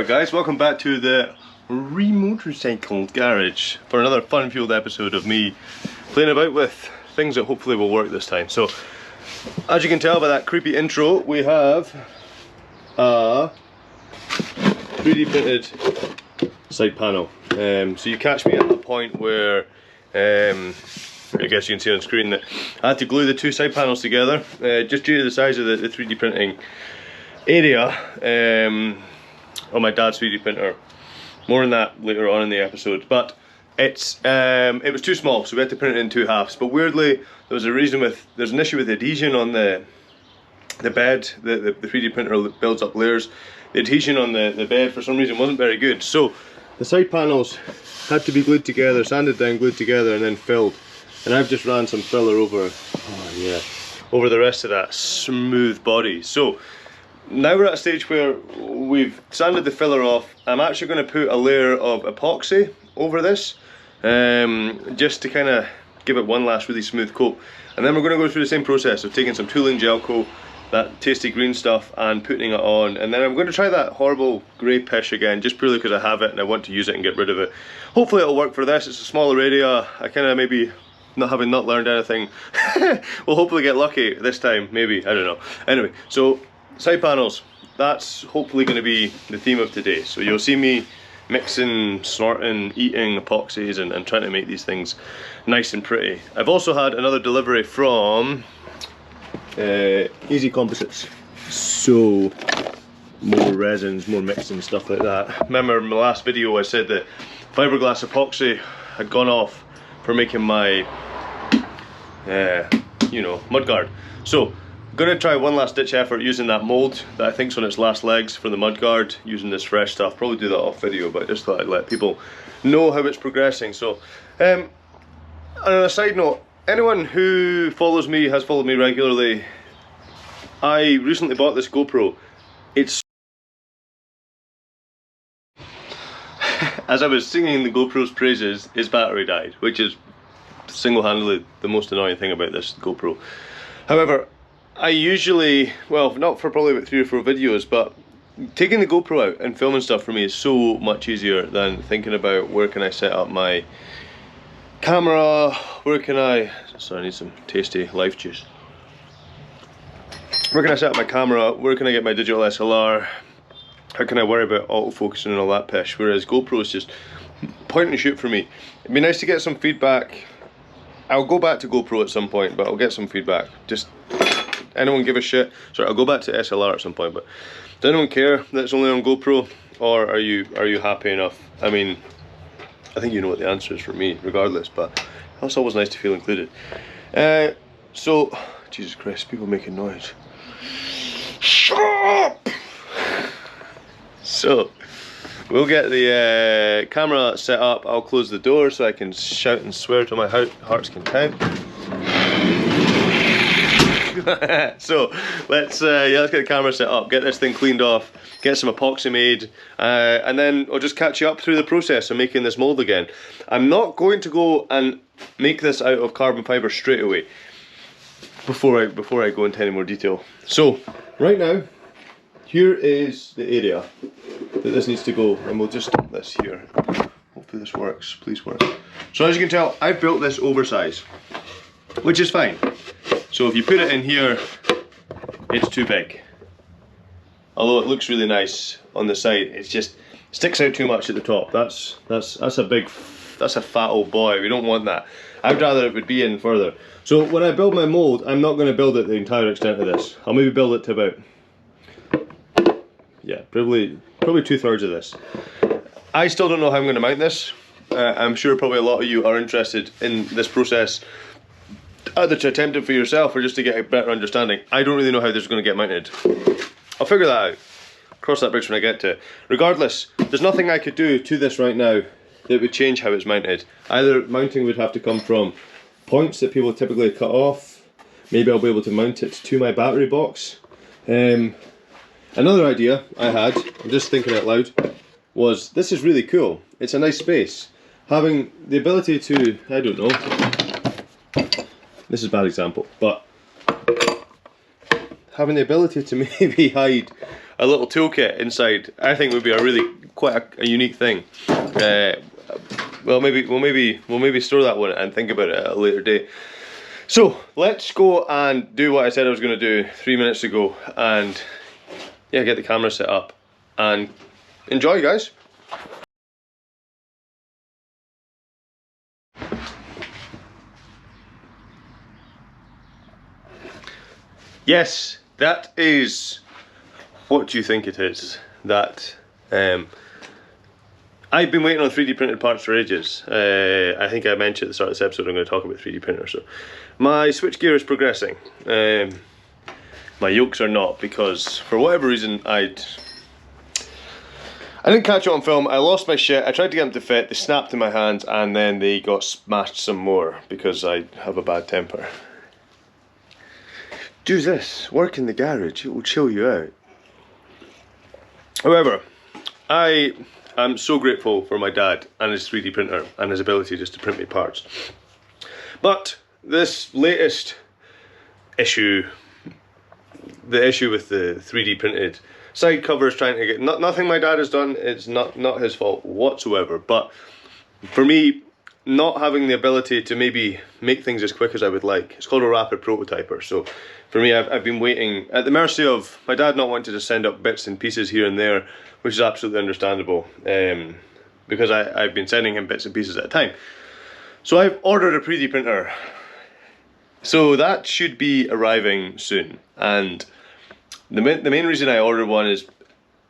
Alright guys, welcome back to the Motorcycle Garage for another fun-fueled episode of me playing about with things that hopefully will work this time. So, as you can tell by that creepy intro, we have a 3D printed side panel. So you catch me at the point where, I guess you can see on screen that I had to glue the two side panels together, just due to the size of the 3D printing area on my dad's 3D printer. More on that later on in the episode, but it was too small, so we had to print it in two halves. But weirdly, there's an issue with adhesion on the bed. The 3D printer builds up layers. The adhesion on the bed for some reason wasn't very good, so the side panels had to be glued together, sanded down, glued together, and then filled. And I've just ran some filler over the rest of that smooth body. So now we're at a stage where we've sanded the filler off. I'm actually going to put a layer of epoxy over this, just to kind of give it one last really smooth coat. And then we're going to go through the same process of taking some tooling gel coat, that tasty green stuff, and putting it on. And then I'm going to try that horrible grey pish again, just purely because I have it and I want to use it and get rid of it. Hopefully it'll work for this. It's a smaller area. I kind of maybe, not learned anything, we'll hopefully get lucky this time, maybe, I don't know. Anyway, so side panels, that's hopefully going to be the theme of today. So you'll see me mixing, snorting, eating epoxies and trying to make these things nice and pretty. I've also had another delivery from Easy Composites. So more resins, more mixing, stuff like that. Remember in my last video I said that fiberglass epoxy had gone off for making my mudguard. So I'm going to try one last ditch effort using that mould that I think's on its last legs for the mudguard, using this fresh stuff. Probably do that off video, but I just thought I'd let people know how it's progressing. So, and on a side note, anyone who follows me, has followed me regularly, I recently bought this GoPro. It's as I was singing the GoPro's praises, its battery died, which is single-handedly the most annoying thing about this GoPro. However, I usually, well, not for probably about 3 or 4 videos, but taking the GoPro out and filming stuff for me is so much easier than thinking about where can I set up my camera, where can I, sorry, I need some tasty life juice. Where can I set up my camera, where can I get my digital SLR, how can I worry about autofocusing and all that pish, whereas GoPro is just point and shoot for me. It'd be nice to get some feedback. I'll go back to GoPro at some point, but I'll get some feedback. Just, anyone give a shit? Sorry, I'll go back to SLR at some point, but does anyone care that it's only on GoPro, or are you happy enough? I mean, I think you know what the answer is for me, regardless, but it's always nice to feel included. So, Jesus Christ, people making noise. Shut up! So, we'll get the camera set up. I'll close the door so I can shout and swear to my heart's content. So let's get the camera set up, get this thing cleaned off, get some epoxy made, and then I'll just catch you up through the process of making this mold again. I'm not going to go and make this out of carbon fibre straight away before I go into any more detail. So right now, here is the area that this needs to go, and we'll just stop this here. Hopefully this works, please work. So as you can tell, I've built this oversize, which is fine. So if you put it in here, it's too big. Although it looks really nice on the side, it just sticks out too much at the top. That's a fat old boy. We don't want that. I'd rather it would be in further. So when I build my mold, I'm not going to build it the entire extent of this. I'll maybe build it to about, yeah, probably 2/3 of this. I still don't know how I'm going to mount this. I'm sure probably a lot of you are interested in this process, either to attempt it for yourself or just to get a better understanding. I don't really know how this is going to get mounted. I'll figure that out. Cross that bridge when I get to it. Regardless, there's nothing I could do to this right now that would change how it's mounted. Either mounting would have to come from points that people typically cut off. Maybe I'll be able to mount it to my battery box. Another idea I had, I'm just thinking out loud, was this is really cool. It's a nice space. Having the ability to, I don't know, this is a bad example, but having the ability to maybe hide a little toolkit inside, I think would be a really quite a unique thing. Well, we'll maybe store that one and think about it at a later date. So let's go and do what I said I was going to do 3 minutes ago, and yeah, get the camera set up and enjoy, guys. Yes, that is what you think it is. That I've been waiting on 3D printed parts for ages. I think I mentioned at the start of this episode I'm going to talk about 3D printers. So my switchgear is progressing. My yokes are not, because for whatever reason I didn't catch it on film. I lost my shit. I tried to get them to fit. They snapped in my hands and then they got smashed some more because I have a bad temper. Do this, work in the garage, it will chill you out. However, I am so grateful for my dad and his 3D printer and his ability just to print me parts. But this latest issue, the issue with the 3D printed side covers, trying to get, nothing my dad has done, it's not his fault whatsoever, but for me, not having the ability to maybe make things as quick as I would like. It's called a rapid prototyper. So for me, I've been waiting at the mercy of my dad not wanting to send up bits and pieces here and there, which is absolutely understandable, because I've been sending him bits and pieces at a time. So I've ordered a 3D printer. So that should be arriving soon. And the main reason I ordered one is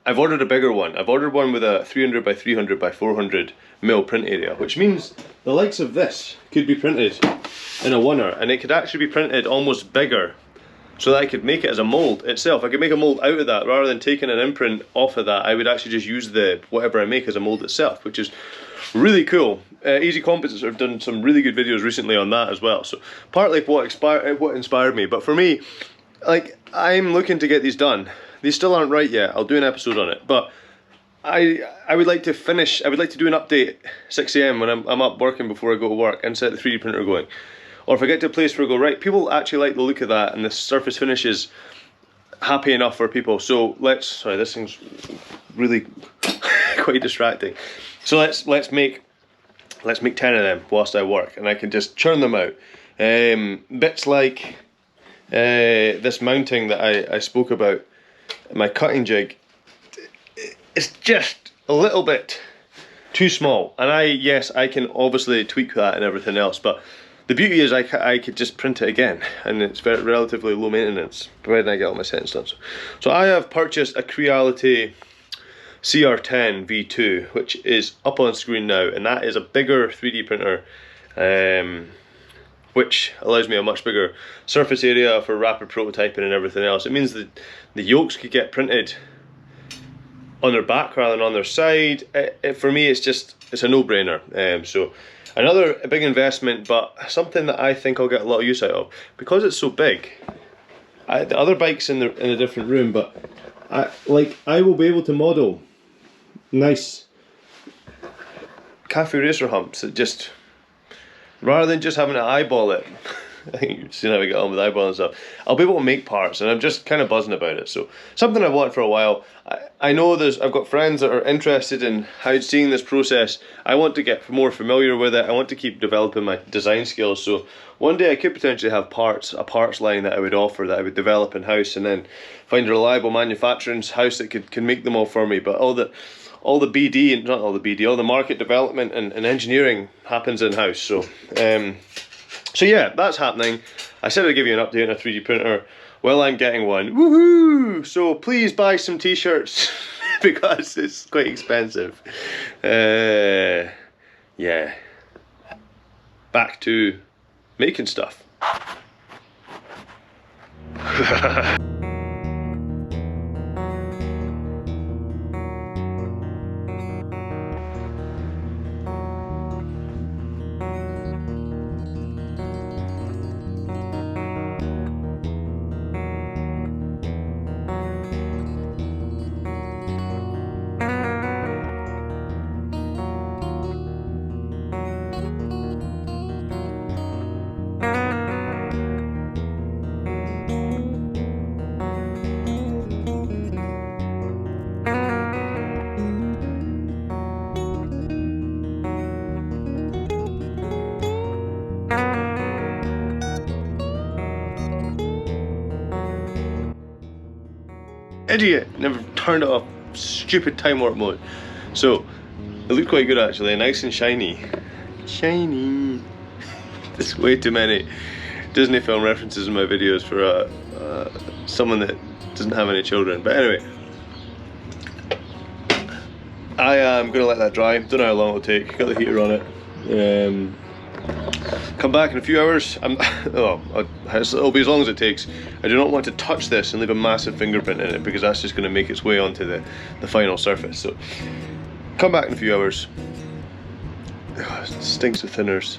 I've ordered a bigger one. I've ordered one with a 300 by 300 by 400 mil print area, which means the likes of this could be printed in a oneer, and it could actually be printed almost bigger, so that I could make it as a mold itself. I could make a mold out of that rather than taking an imprint off of that. I would actually just use the whatever I make as a mold itself, which is really cool. Easy Composites have done some really good videos recently on that as well. So partly what inspired me, but for me, like, I'm looking to get these done. These still aren't right yet. I'll do an episode on it, but I would like to finish. I would like to do an update 6 AM when I'm up working before I go to work and set the 3D printer going. Or if I get to a place where I go, right, people actually like the look of that and the surface finish is happy enough for people. So sorry, this thing's really quite distracting. So let's make 10 of them whilst I work, and I can just churn them out. Bits like this mounting that I spoke about, my cutting jig, it's just a little bit too small, and yes, I can obviously tweak that and everything else, but the beauty is I could just print it again, and it's relatively low maintenance, provided I get all my settings done. So I have purchased a Creality Cr10 V2, which is up on screen now, and that is a bigger 3D printer, which allows me a much bigger surface area for rapid prototyping and everything else. It means that the yokes could get printed on their back rather than on their side. For me, it's a no-brainer. So another big investment, but something that I think I'll get a lot of use out of, because it's so big. The other bike's in a different room, but I will be able to model nice cafe racer humps that just, rather than just having to eyeball it, I think you've seen how we get on with eyeballing and stuff, I'll be able to make parts, and I'm just kind of buzzing about it. So something I've wanted for a while. I know I've got friends that are interested in seeing this process. I want to get more familiar with it. I want to keep developing my design skills. So one day I could potentially have a parts line that I would offer, that I would develop in-house, and then find a reliable manufacturing house that can make them all for me. But all the BD, and not all the BD, all the market development and engineering happens in-house. So yeah, that's happening. I said I'd give you an update on a 3D printer. Well, I'm getting one. Woohoo! So please buy some t-shirts because it's quite expensive. Yeah. Back to making stuff. idiot, never turned it off, stupid time warp mode. So, it looked quite good actually, nice and shiny. Shiny. There's way too many Disney film references in my videos for someone that doesn't have any children. But anyway, I am going to let that dry. Don't know how long it'll take. Got the heater on it. Come back in a few hours. It'll be as long as it takes. I do not want to touch this and leave a massive fingerprint in it because that's just going to make its way onto the final surface. So come back in a few hours. It stinks of thinners.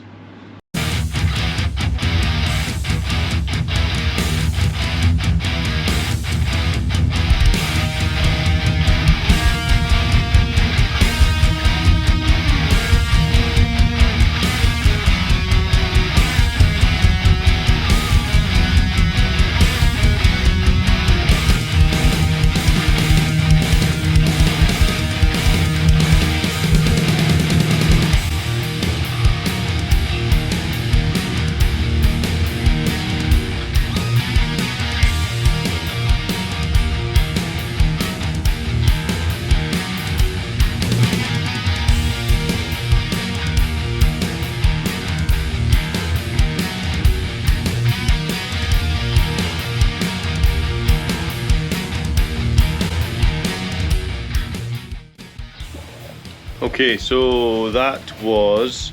Okay, so that was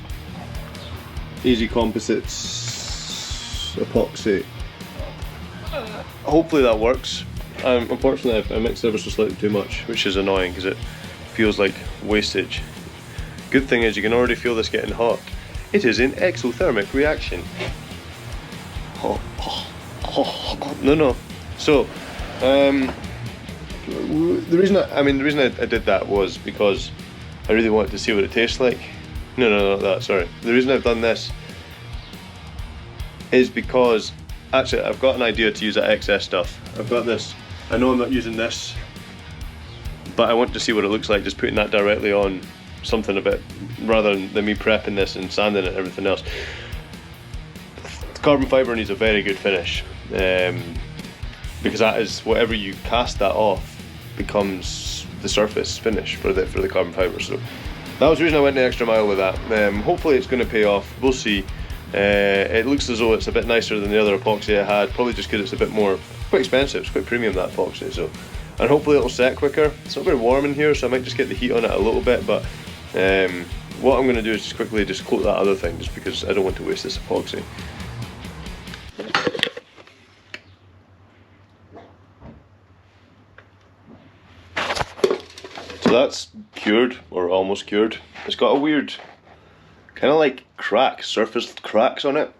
Easy Composites epoxy. Hopefully that works. Unfortunately I mixed ever so slightly too much, which is annoying because it feels like wastage. Good thing is you can already feel this getting hot. It is in exothermic reaction. No. So, the reason I did that was because I really wanted to see what it tastes like. No, not that, sorry. The reason I've done this is because, actually, I've got an idea to use that excess stuff. I've got this, I know I'm not using this, but I want to see what it looks like just putting that directly on something a bit, rather than me prepping this and sanding it and everything else. The carbon fibre needs a very good finish, because that is, whatever you cast that off becomes the surface finish for the carbon fibre. So that was the reason I went the extra mile with that. Hopefully it's going to pay off, we'll see. It looks as though it's a bit nicer than the other epoxy I had, probably just because it's a bit more, quite expensive, it's quite premium, that epoxy. So, and hopefully it'll set quicker. It's not very warm in here, so I might just get the heat on it a little bit, but what I'm going to do is just quickly just coat that other thing, just because I don't want to waste this epoxy. So that's cured, or almost cured. It's got a weird, kind of like surface cracks on it,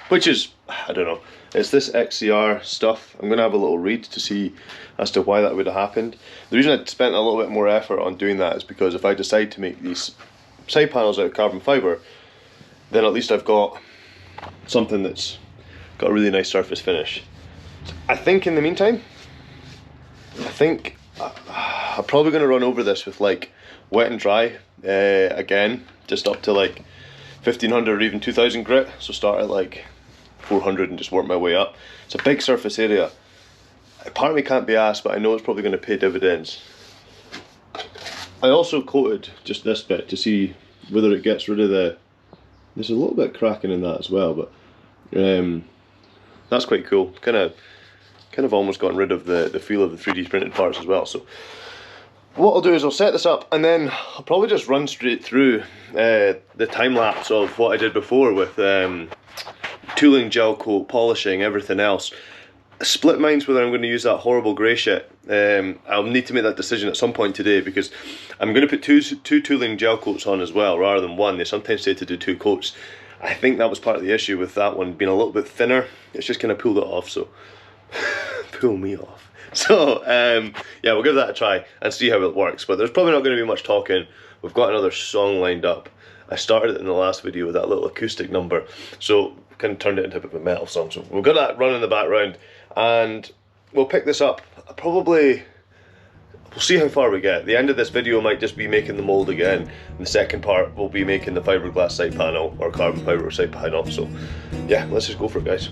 which is, I don't know, it's this XCR stuff. I'm going to have a little read to see as to why that would have happened. The reason I spent a little bit more effort on doing that is because if I decide to make these side panels out of carbon fibre, then at least I've got something that's got a really nice surface finish. I think in the meantime, I'm probably going to run over this with like wet and dry again, just up to like 1500 or even 2000 grit. So start at like 400 and just work my way up. It's a big surface area. Part of me can't be asked, but I know it's probably going to pay dividends. I also coated just this bit to see whether it gets rid of there's a little bit cracking in that as well, but that's quite cool. Kind of almost gotten rid of the feel of the 3D printed parts as well. So what I'll do is I'll set this up and then I'll probably just run straight through the time lapse of what I did before with tooling, gel coat, polishing, everything else. Split minds whether I'm going to use that horrible grey shit. I'll need to make that decision at some point today because I'm going to put two tooling gel coats on as well rather than one. They sometimes say to do 2 coats. I think that was part of the issue with that one being a little bit thinner. It's just kind of pulled it off, so pull me off. So yeah, we'll give that a try and see how it works, but there's probably not going to be much talking. We've got another song lined up. I started it in the last video with that little acoustic number, so kind of turned it into a bit of a metal song. So we've got that running in the background and we'll pick this up. We'll see how far we get. The end of this video might just be making the mold again, and the second part will be making the fiberglass side panel or carbon fiber side panel. So yeah, let's just go for it, guys.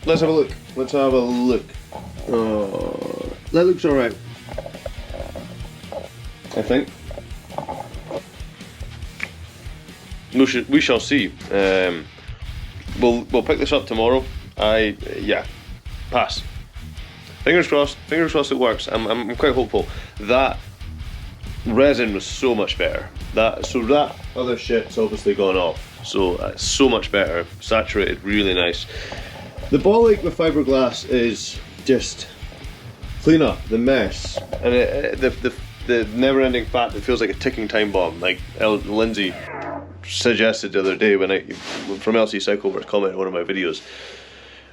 Let's have a look. Let's have a look. That looks alright, I think. We shall see. We'll pick this up tomorrow. Yeah, pass. Fingers crossed it works. I'm quite hopeful. That resin was so much better. That other shit's obviously gone off. So so much better, saturated, really nice. The ball ache with fiberglass is just clean up the mess, and the never-ending fat that feels like a ticking time bomb, like Lindsay suggested the other day from LC Cycleworks comment on one of my videos.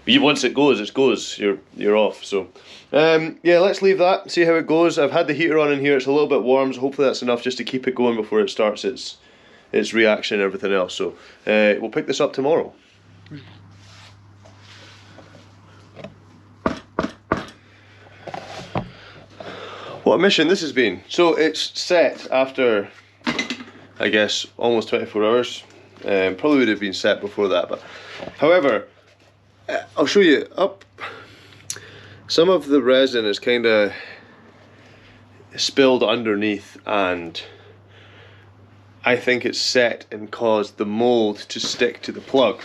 Once it goes, you're off. So yeah, let's leave that, see how it goes. I've had the heater on in here, it's a little bit warm, so hopefully that's enough just to keep it going before it starts its reaction and everything else. So we'll pick this up tomorrow. What a mission this has been. So it's set after, I guess, almost 24 hours. Probably would have been set before that, but however, I'll show you up. Some of the resin is kind of spilled underneath, and I think it's set and caused the mold to stick to the plug,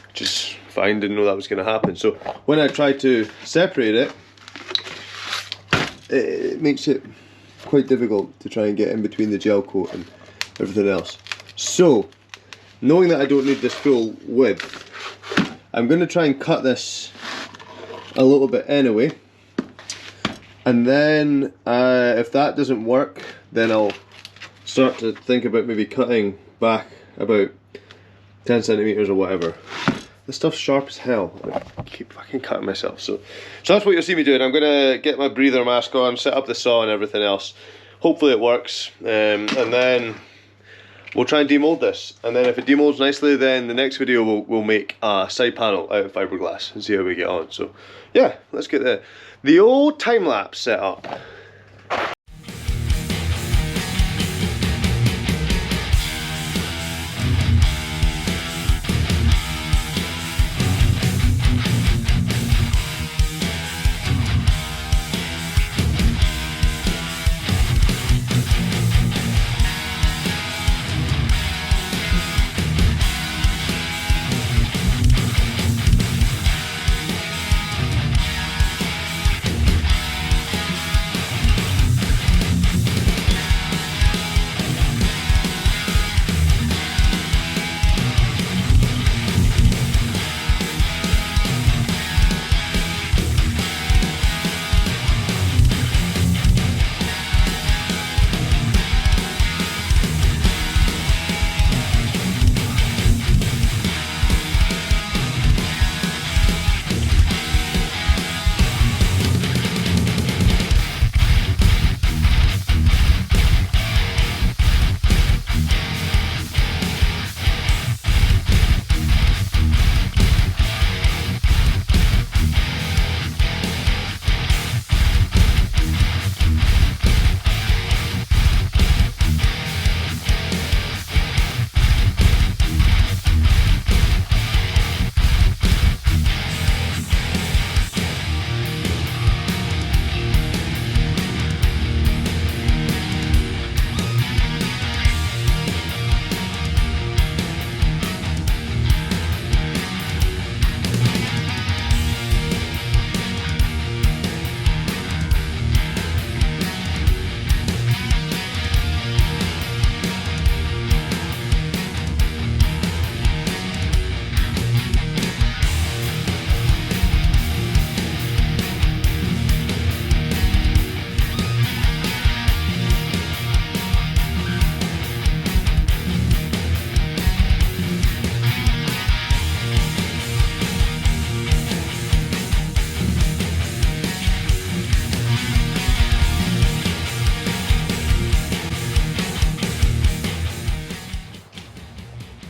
which is fine. Didn't know that was going to happen. So when I tried to separate it, it makes it quite difficult to try and get in between the gel coat and everything else. So, knowing that I don't need this full width, I'm going to try and cut this a little bit anyway, and then if that doesn't work, then I'll start to think about maybe cutting back about 10 centimeters or whatever. This stuff's sharp as hell. I keep fucking cutting myself. So that's what you'll see me doing. I'm gonna get my breather mask on, set up the saw and everything else. Hopefully it works, and then we'll try and demold this. And then if it demolds nicely, then the next video we'll make a side panel out of fiberglass and see how we get on. So yeah, let's get the old time lapse set up.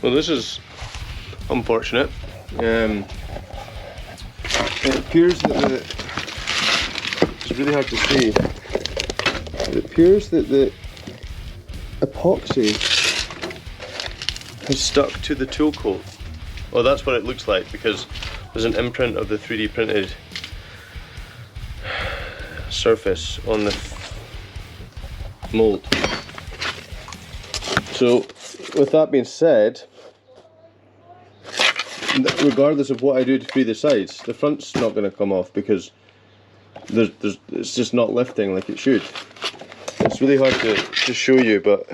Well, this is unfortunate. It appears that it's really hard to see. It appears that the epoxy has stuck to the tool coat. Well, that's what it looks like, because there's an imprint of the 3D printed surface on the mould. So with that being said, regardless of what I do to free the sides, the front's not going to come off because it's just not lifting like it should. It's really hard to show you, but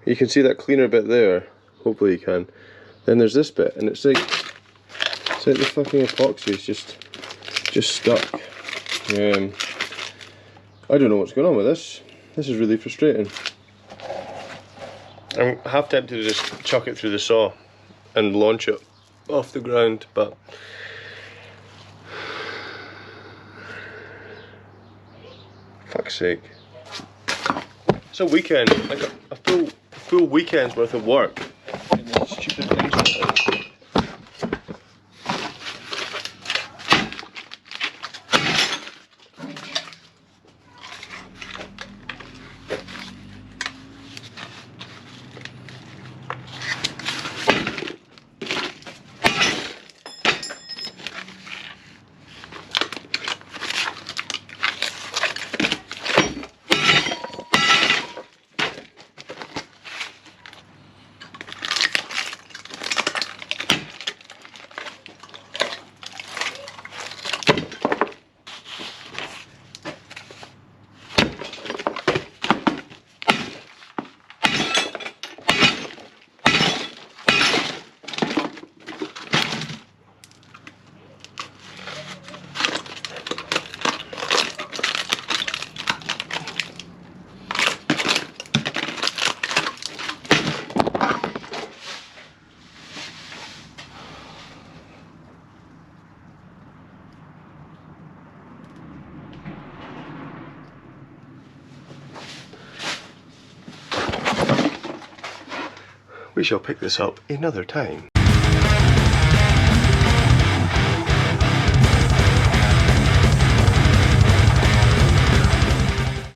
you can see that cleaner bit there. Hopefully you can. Then there's this bit, and it's like the fucking epoxy is just stuck. I don't know what's going on with this. This is really frustrating. I'm half tempted to just chuck it through the saw and launch it off the ground, but fuck's sake. It's a weekend, like a full weekend's worth of work in this stupid engine. We shall pick this up another time.